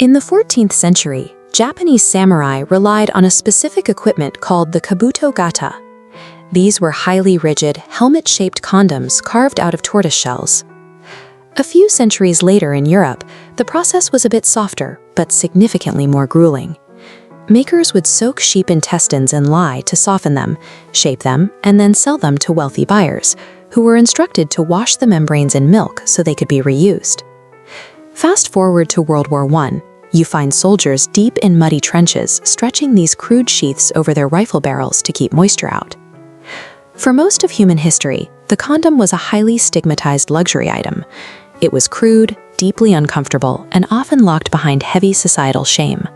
In the 14th century, Japanese samurai relied on a specific equipment called the kabuto gata. These were highly rigid, helmet-shaped condoms carved out of tortoise shells. A few centuries later in Europe, the process was a bit softer, but significantly more grueling. Makers would soak sheep intestines in lye to soften them, shape them, and then sell them to wealthy buyers, who were instructed to wash the membranes in milk so they could be reused. Fast forward to World War I, you find soldiers deep in muddy trenches stretching these crude sheaths over their rifle barrels to keep moisture out. For most of human history, the condom was a highly stigmatized luxury item. It was crude, deeply uncomfortable, and often locked behind heavy societal shame.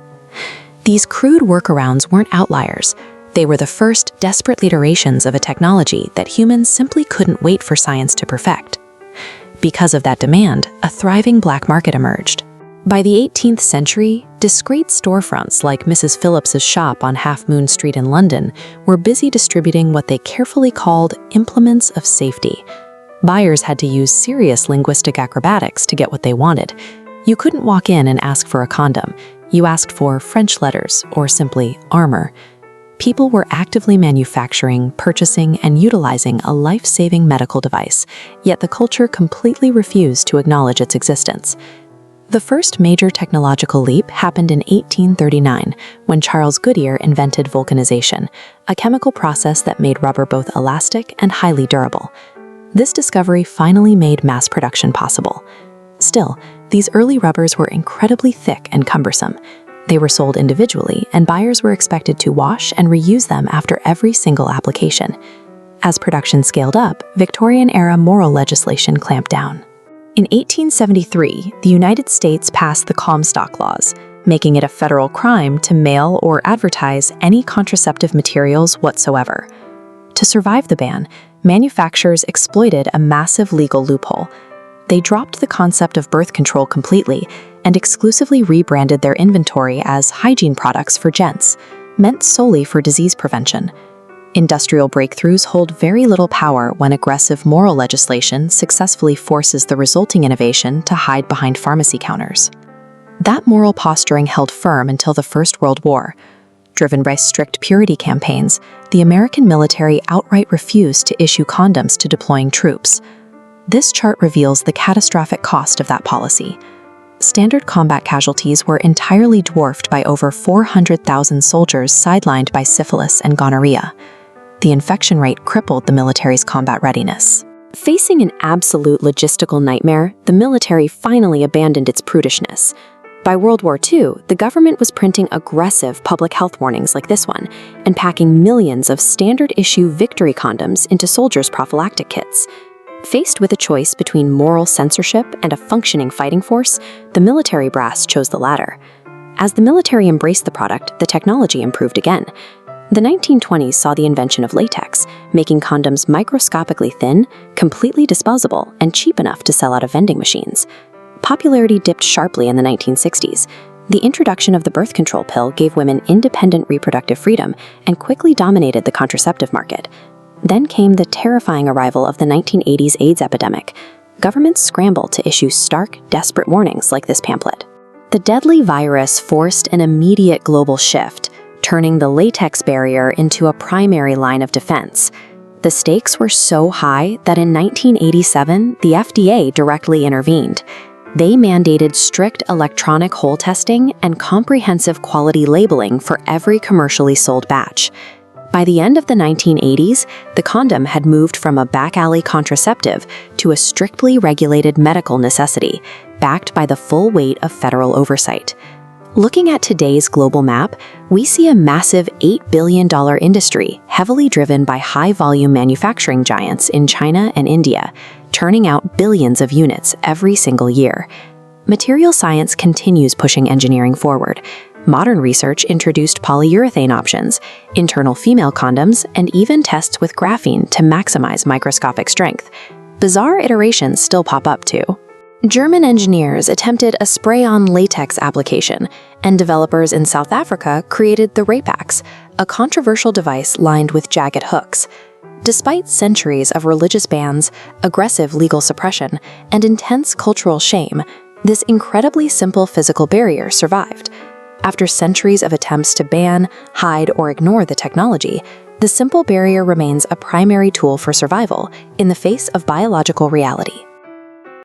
These crude workarounds weren't outliers. They were the first desperate iterations of a technology that humans simply couldn't wait for science to perfect. Because of that demand, a thriving black market emerged. By the 18th century, discreet storefronts like Mrs. Phillips's shop on Half Moon Street in London were busy distributing what they carefully called implements of safety. Buyers had to use serious linguistic acrobatics to get what they wanted. You couldn't walk in and ask for a condom. You asked for French letters or simply armor. People were actively manufacturing, purchasing, and utilizing a life-saving medical device, yet the culture completely refused to acknowledge its existence. The first major technological leap happened in 1839 when Charles Goodyear invented vulcanization, a chemical process that made rubber both elastic and highly durable. This discovery finally made mass production possible. Still, these early rubbers were incredibly thick and cumbersome. They were sold individually, and buyers were expected to wash and reuse them after every single application. As production scaled up, Victorian-era moral legislation clamped down. In 1873, the United States passed the Comstock Laws, making it a federal crime to mail or advertise any contraceptive materials whatsoever. To survive the ban, manufacturers exploited a massive legal loophole. They dropped the concept of birth control completely and exclusively rebranded their inventory as hygiene products for gents, meant solely for disease prevention. Industrial breakthroughs hold very little power when aggressive moral legislation successfully forces the resulting innovation to hide behind pharmacy counters. That moral posturing held firm until the First World War. Driven by strict purity campaigns, the American military outright refused to issue condoms to deploying troops. This chart reveals the catastrophic cost of that policy. Standard combat casualties were entirely dwarfed by over 400,000 soldiers sidelined by syphilis and gonorrhea. The infection rate crippled the military's combat readiness. Facing an absolute logistical nightmare, the military finally abandoned its prudishness. By World War II, the government was printing aggressive public health warnings like this one and packing millions of standard-issue victory condoms into soldiers' prophylactic kits. Faced with a choice between moral censorship and a functioning fighting force, the military brass chose the latter. As the military embraced the product, the technology improved again. The 1920s saw the invention of latex, making condoms microscopically thin, completely disposable, and cheap enough to sell out of vending machines. Popularity dipped sharply in the 1960s. The introduction of the birth control pill gave women independent reproductive freedom and quickly dominated the contraceptive market. Then came the terrifying arrival of the 1980s AIDS epidemic. Governments scrambled to issue stark, desperate warnings like this pamphlet. The deadly virus forced an immediate global shift, turning the latex barrier into a primary line of defense. The stakes were so high that in 1987, the FDA directly intervened. They mandated strict electronic hole testing and comprehensive quality labeling for every commercially sold batch. By the end of the 1980s, the condom had moved from a back-alley contraceptive to a strictly regulated medical necessity, backed by the full weight of federal oversight. Looking at today's global map, we see a massive $8 billion industry heavily driven by high-volume manufacturing giants in China and India, turning out billions of units every single year. Material science continues pushing engineering forward. Modern research introduced polyurethane options, internal female condoms, and even tests with graphene to maximize microscopic strength. Bizarre iterations still pop up too. German engineers attempted a spray-on latex application, and developers in South Africa created the Rapax, a controversial device lined with jagged hooks. Despite centuries of religious bans, aggressive legal suppression, and intense cultural shame, This incredibly simple physical barrier survived. After centuries of attempts to ban, hide, or ignore the technology, the simple barrier remains a primary tool for survival in the face of biological reality.